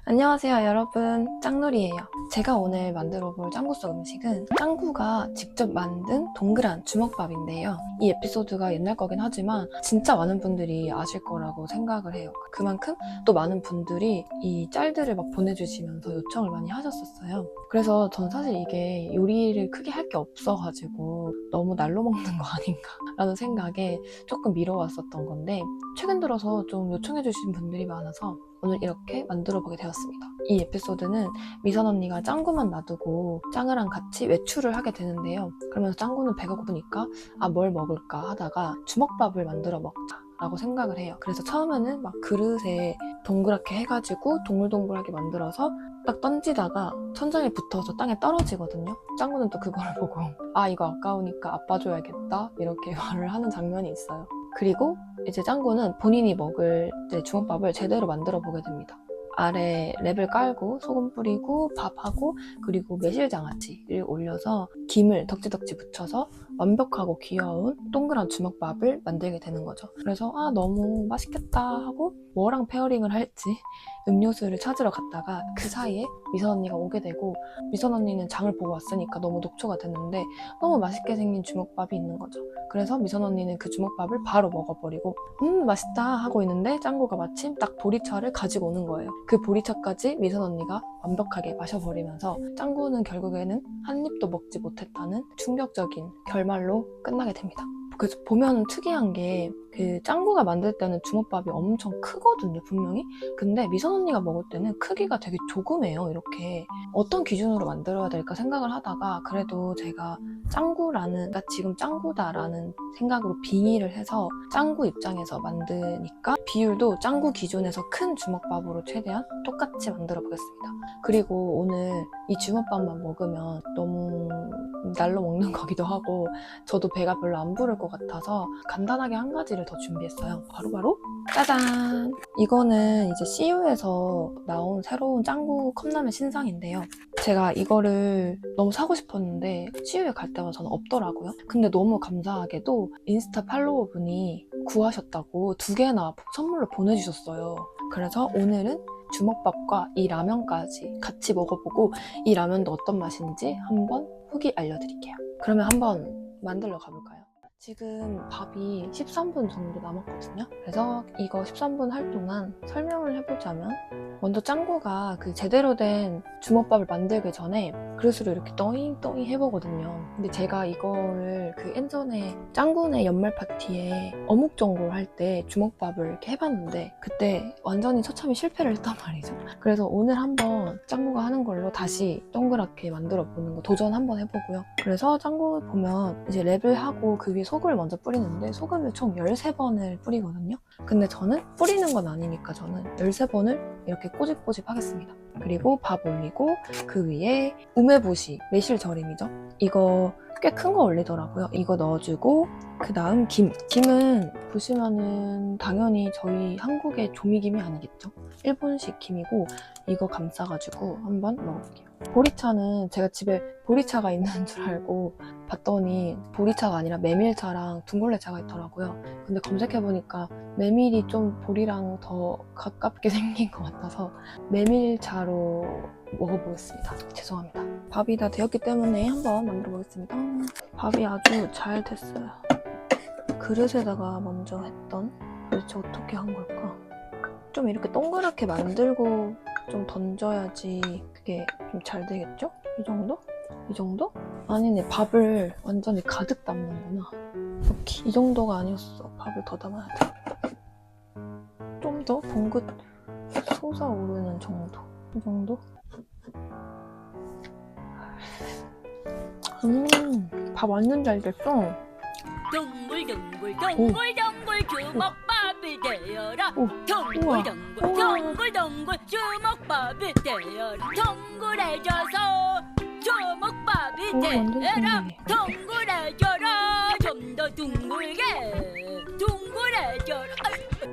안녕하세요 여러분, 짱놀이에요. 제가 오늘 만들어 볼 짱구 속 음식은 짱구가 직접 만든 동그란 주먹밥인데요. 이 에피소드가 옛날 거긴 하지만 진짜 많은 분들이 아실 거라고 생각을 해요. 그만큼 또 많은 분들이 이 짤들을 막 보내주시면서 요청을 많이 하셨었어요. 그래서 전 사실 이게 요리를 크게 할 게 없어가지고 너무 날로 먹는 거 아닌가 라는 생각에 조금 미뤄왔었던 건데, 최근 들어서 좀 요청해주신 분들이 많아서 오늘 이렇게 만들어보게 되었습니다. 이 에피소드는 미선 언니가 짱구만 놔두고 짱이랑 같이 외출을 하게 되는데요. 그러면서 짱구는 배가 고프니까 뭘 먹을까 하다가 주먹밥을 만들어 먹자 라고 생각을 해요. 그래서 처음에는 막 그릇에 동그랗게 해가지고 동글동글하게 만들어서 딱 던지다가 천장에 붙어서 땅에 떨어지거든요. 짱구는 또 그걸 보고 이거 아까우니까 아빠 줘야겠다 이렇게 말을 하는 장면이 있어요. 그리고 이제 짱구는 본인이 먹을 주먹밥을 제대로 만들어 보게 됩니다. 아래 랩을 깔고 소금 뿌리고 밥하고 그리고 매실장아찌를 올려서 김을 덕지덕지 붙여서 완벽하고 귀여운 동그란 주먹밥을 만들게 되는 거죠. 그래서 너무 맛있겠다 하고 뭐랑 페어링을 할지 음료수를 찾으러 갔다가 그 사이에 미선 언니가 오게 되고, 미선 언니는 장을 보고 왔으니까 너무 녹초가 됐는데 너무 맛있게 생긴 주먹밥이 있는 거죠. 그래서 미선 언니는 그 주먹밥을 바로 먹어버리고 맛있다 하고 있는데 짱구가 마침 딱 보리차를 가지고 오는 거예요. 그 보리차까지 미선 언니가 완벽하게 마셔버리면서 짱구는 결국에는 한 입도 먹지 못했다는 충격적인 결말로 끝나게 됩니다. 그래서 보면 특이한 게 그 짱구가 만들 때는 주먹밥이 엄청 크거든요, 분명히. 근데 미선 언니가 먹을 때는 크기가 되게 조그매요. 이렇게 어떤 기준으로 만들어야 될까 생각을 하다가 그래도 제가 나 지금 짱구다라는 생각으로 빙의를 해서 짱구 입장에서 만드니까 비율도 짱구 기준에서 큰 주먹밥으로 최대한 똑같이 만들어 보겠습니다. 그리고 오늘 이 주먹밥만 먹으면 너무 날로 먹는 거기도 하고 저도 배가 별로 안 부를 것 같아서 간단하게 한 가지를 더 준비했어요. 바로 짜잔! 이거는 이제 CU에서 나온 새로운 짱구 컵라면 신상인데요. 제가 이거를 너무 사고 싶었는데 CU에 갈 때마다 저는 없더라고요. 근데 너무 감사하게도 인스타 팔로워분이 구하셨다고 2개나 선물로 보내주셨어요. 그래서 오늘은 주먹밥과 이 라면까지 같이 먹어보고 이 라면도 어떤 맛인지 한번 후기 알려드릴게요. 그러면 한번 만들러 가볼까요? 지금 밥이 13분 정도 남았거든요. 그래서 이거 13분 할 동안 설명을 해보자면, 먼저 짱구가 그 제대로 된 주먹밥을 만들기 전에 그릇으로 이렇게 떠잉떠잉 해보거든요. 근데 제가 이거를 그 예전에 짱구네 연말 파티에 어묵전골 할 때 주먹밥을 이렇게 해봤는데 그때 완전히 처참히 실패를 했단 말이죠. 그래서 오늘 한번 짱구가 하는 걸로 다시 동그랗게 만들어 보는 거 도전 한번 해보고요. 그래서 짱구 보면 이제 랩을 하고 그 위에 소금을 먼저 뿌리는데 소금을 총 13번을 뿌리거든요. 근데 저는 뿌리는 건 아니니까 저는 13번을 이렇게 꼬집꼬집 하겠습니다. 그리고 밥 올리고 그 위에 우메보시, 매실절임이죠. 이거 꽤 큰 거 올리더라고요. 이거 넣어주고 그 다음 김은 보시면은 당연히 저희 한국의 조미김이 아니겠죠. 일본식 김이고 이거 감싸가지고 한번 먹어볼게요. 보리차는 제가 집에 보리차가 있는 줄 알고 봤더니 보리차가 아니라 메밀차랑 둥글레차가 있더라고요. 근데 검색해보니까 메밀이 좀 보리랑 더 가깝게 생긴 것 같아서 메밀차로 먹어보겠습니다. 죄송합니다. 밥이 다 되었기 때문에 한번 만들어 보겠습니다. 밥이 아주 잘 됐어요. 그릇에다가 먼저 했던, 도대체 어떻게 한 걸까? 좀 이렇게 동그랗게 만들고 좀 던져야지 그게 좀 잘 되겠죠? 이 정도? 이 정도? 아니네, 밥을 완전히 가득 담는구나. 이렇게 이 정도가 아니었어. 밥을 더 담아야 돼. 좀 더 봉긋 솟아오르는 정도. 이 정도? 밥 완전 잘 됐어. 동글동글 주먹밥이 되어라. 동글동글 주먹밥이 되어라. 동글해져서 주먹밥이 되어라. 동글해져라. 좀 더 둥글게 둥글해져라.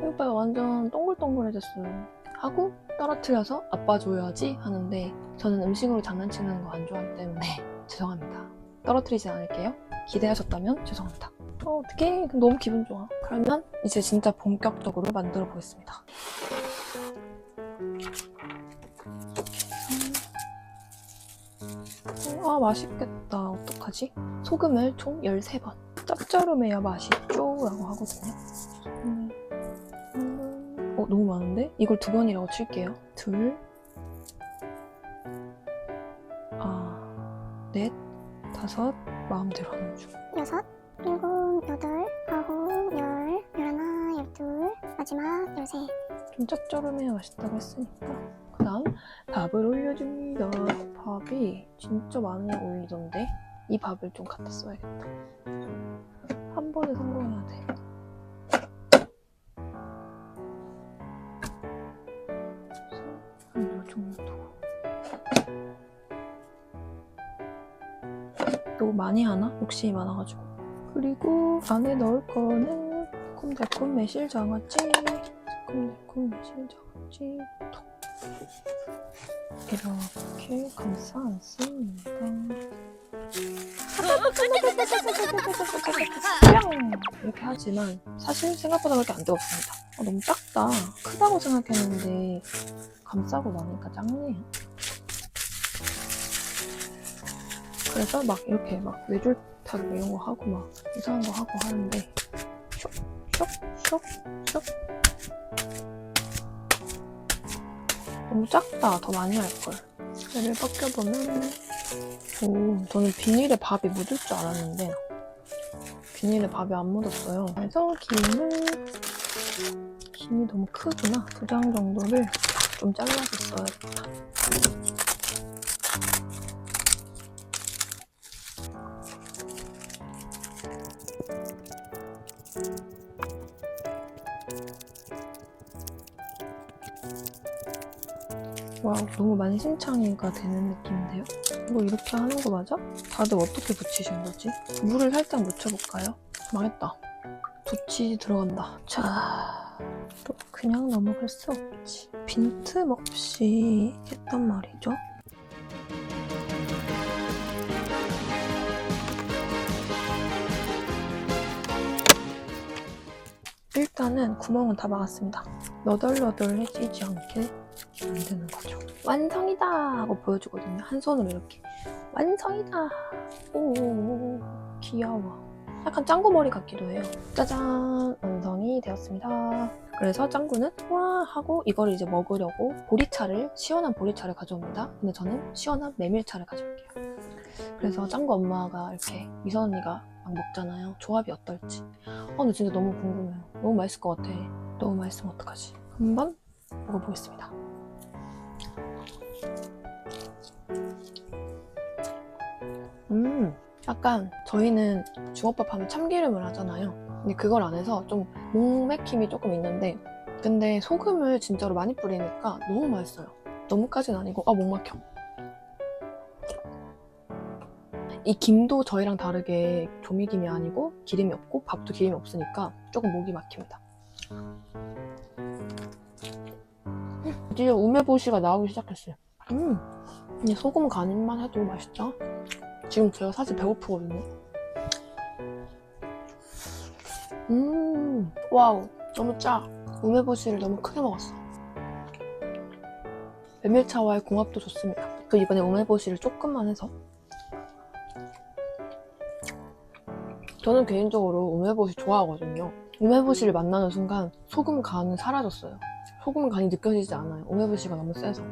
오빠가 완전 동글동글해졌어요. 하고 떨어뜨려서 아빠 줘야지 하는데 저는 음식으로 장난치는 거 안 좋아하기 때문에 죄송합니다. 떨어뜨리진 않을게요. 기대하셨다면 죄송합니다. 어떡해, 너무 기분 좋아. 그러면 이제 진짜 본격적으로 만들어 보겠습니다. 아, 맛있겠다. 어떡하지? 소금을 총 13번. 짭짤해야 맛있죠? 라고 하거든요. 너무 많은데? 이걸 2번이라고 칠게요. 2, 넷, 5, 마음대로 하는 중. 6, 7, 8, 9, 10, 11, 12, 마지막 13. 좀 짭짤해야 맛있다고 했으니까. 그 다음 밥을 올려줍니다. 밥이 진짜 많이 올리던데 이 밥을 좀 갖다 써야겠다. 한 번에 성공해야 돼. 한 요 정도. 너무 많이 하나? 욕심이 많아가지고. 그리고 안에 넣을 거는 새콤달콤 매실장아찌, 새콤달콤 매실장아찌 톡. 이렇게 감싸 안습니다. 이렇게 하지만 사실 생각보다 그렇게 안 뜨겁습니다. 너무 작다. 크다고 생각했는데 감싸고 나니까 작네요. 그래서 막 이렇게 막 외줄타기 이런 거 하고 막 이상한 거 하고 하는데 쇽 너무 작다. 더 많이 할걸. 얘를 벗겨보면 저는 비닐에 밥이 묻을 줄 알았는데 비닐에 밥이 안 묻었어요. 그래서 김이 너무 크구나. 2장 정도를 좀 잘라서 써야겠다. 와우, 너무 만신창이가 되는 느낌인데요? 이거 이렇게 하는 거 맞아? 다들 어떻게 붙이신 거지? 물을 살짝 묻혀볼까요? 망했다. 도치 들어간다. 자, 또 그냥 넘어갈 수 없지. 빈틈없이 했단 말이죠. 일단은 구멍은 다 막았습니다. 너덜너덜해지지 않게 만드는 거죠. 완성이다! 하고 보여주거든요. 한 손으로 이렇게. 완성이다! 오, 귀여워. 약간 짱구 머리 같기도 해요. 짜잔! 완성이 되었습니다. 그래서 짱구는 와! 하고 이걸 이제 먹으려고 시원한 보리차를 가져옵니다. 근데 저는 시원한 메밀차를 가져올게요. 그래서 짱구 엄마가 이렇게 미선 언니가 막 먹잖아요. 조합이 어떨지. 근데 진짜 너무 궁금해요. 너무 맛있을 것 같아. 너무 맛있으면 어떡하지? 한번 먹어보겠습니다. 약간 저희는 주먹밥 하면 참기름을 하잖아요. 근데 그걸 안 해서 좀 목맥힘이 조금 있는데 근데 소금을 진짜로 많이 뿌리니까 너무 맛있어요. 너무까지는 아니고 목 막혀. 이 김도 저희랑 다르게 조미김이 아니고 기름이 없고 밥도 기름이 없으니까 조금 목이 막힙니다. 이제 우메보시가 나오기 시작했어요. 이제 소금 간만 해도 맛있죠? 지금 제가 사실 배고프거든요. 와우, 너무 짜. 우메보시를 너무 크게 먹었어. 메밀차와의 궁합도 좋습니다. 그 이번에 우메보시를 조금만 해서 저는 개인적으로 우메보시 좋아하거든요. 우메보시를 만나는 순간 소금 간은 사라졌어요. 소금 간이 느껴지지 않아요. 우메보시가 너무 세서.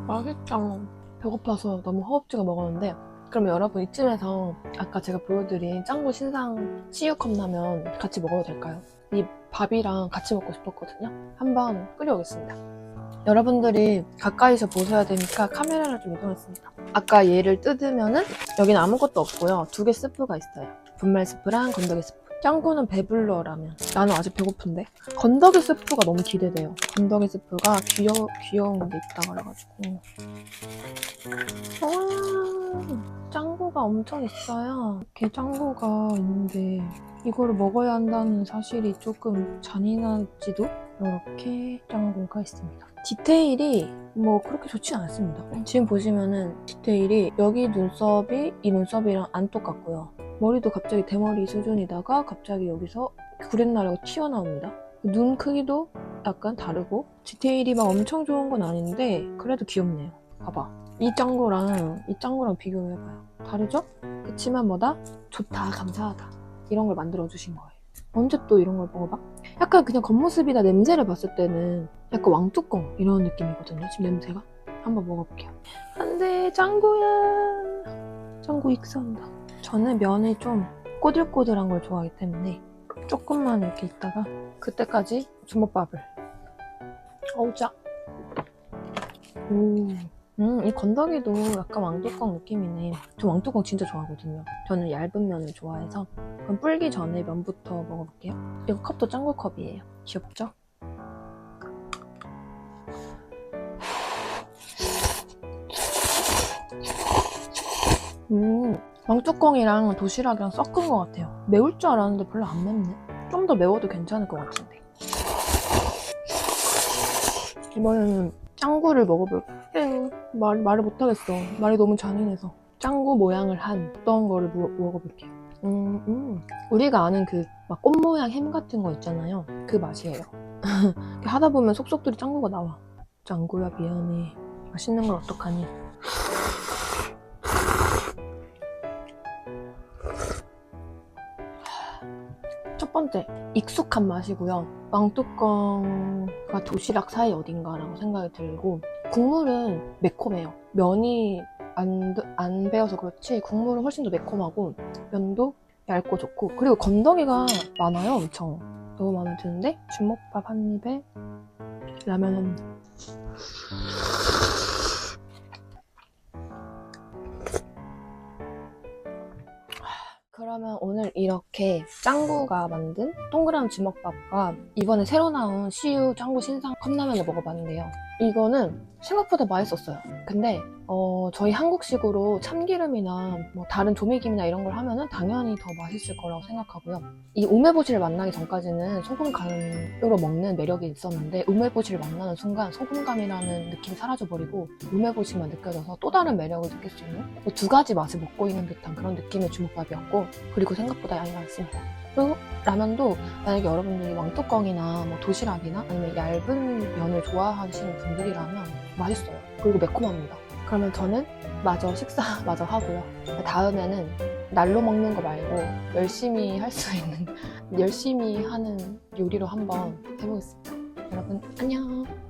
맛있다. 배고파서 너무 허겁지겁 먹었는데 그러면 여러분 이쯤에서 아까 제가 보여드린 짱구 신상 CU컵라면 같이 먹어도 될까요? 이 밥이랑 같이 먹고 싶었거든요. 한번 끓여오겠습니다. 여러분들이 가까이서 보셔야 되니까 카메라를 좀 이동했습니다. 아까 얘를 뜯으면은 여기는 아무것도 없고요. 2개 스프가 있어요. 분말 스프랑 건더기 스프. 짱구는 배불러 라면. 나는 아직 배고픈데. 건더기 스프가 너무 기대돼요. 건더기 스프가 귀여운 게 있다 그래가지고. 와, 짱구가 엄청 있어요. 이렇게 짱구가 있는데 이거를 먹어야 한다는 사실이 조금 잔인할지도. 이렇게 짱구가 있습니다. 디테일이 뭐 그렇게 좋진 않습니다. 지금 보시면은 디테일이 여기 눈썹이 이 눈썹이랑 안 똑같고요. 머리도 갑자기 대머리 수준이다가 갑자기 여기서 구렛나루가 튀어나옵니다. 눈 크기도 약간 다르고 디테일이 막 엄청 좋은 건 아닌데 그래도 귀엽네요. 봐봐. 이 짱구랑 이 짱구랑 비교를 해봐요. 다르죠? 그치만 뭐다? 좋다, 감사하다. 이런 걸 만들어주신 거예요. 언제 또 이런 걸 먹어봐? 약간 그냥 겉모습이나 냄새를 봤을 때는 약간 왕뚜껑 이런 느낌이거든요. 지금 냄새가. 한번 먹어볼게요. 안돼, 짱구야. 짱구 익사한다. 저는 면이 좀 꼬들꼬들한 걸 좋아하기 때문에 조금만 이렇게 있다가 그때까지 주먹밥을. 어우 짜. 이 건더기도 약간 왕뚜껑 느낌이네. 저 왕뚜껑 진짜 좋아하거든요. 저는 얇은 면을 좋아해서. 그럼 불기 전에 면부터 먹어볼게요. 이거 컵도 짱구 컵이에요. 귀엽죠? 왕뚜껑이랑 도시락이랑 섞은 것 같아요. 매울 줄 알았는데 별로 안 맵네. 좀 더 매워도 괜찮을 것 같은데. 이번에는 짱구를 먹어볼게요. 말을 못하겠어. 말이 너무 잔인해서. 짱구 모양을 한 어떤 거를 먹어볼게요. 우리가 아는 그 막 꽃 모양 햄 같은 거 있잖아요. 그 맛이에요. 하다 보면 속속들이 짱구가 나와. 짱구야 미안해. 맛있는 걸 어떡하니. 첫 번째, 익숙한 맛이고요. 왕뚜껑과 도시락 사이 어딘가라고 생각이 들고, 국물은 매콤해요. 면이 안 배어서 그렇지 국물은 훨씬 더 매콤하고 면도 얇고 좋고, 그리고 건더기가 많아요. 엄청 너무 마음에 드는데 주먹밥 한 입에 라면 한 입. 그러면 오늘 이렇게 짱구가 만든 동그란 주먹밥과 이번에 새로 나온 CU 짱구 신상 컵라면을 먹어봤는데요. 이거는 생각보다 맛있었어요. 근데 저희 한국식으로 참기름이나 뭐 다른 조미김이나 이런 걸 하면은 당연히 더 맛있을 거라고 생각하고요. 이 우메보시를 만나기 전까지는 소금간으로 먹는 매력이 있었는데, 우메보시를 만나는 순간 소금감이라는 느낌이 사라져버리고 우메보시만 느껴져서 또 다른 매력을 느낄 수 있는 두 가지 맛을 먹고 있는 듯한 그런 느낌의 주먹밥이었고, 그리고 생각보다 양이 많습니다. 그리고 라면도 만약에 여러분들이 왕뚜껑이나 뭐 도시락이나 아니면 얇은 면을 좋아하시는 분들이라면 맛있어요. 그리고 매콤합니다. 그러면 저는 마저 식사 마저 하고요. 다음에는 날로 먹는 거 말고 열심히 할 수 있는, 열심히 하는 요리로 한번 해보겠습니다. 여러분 안녕.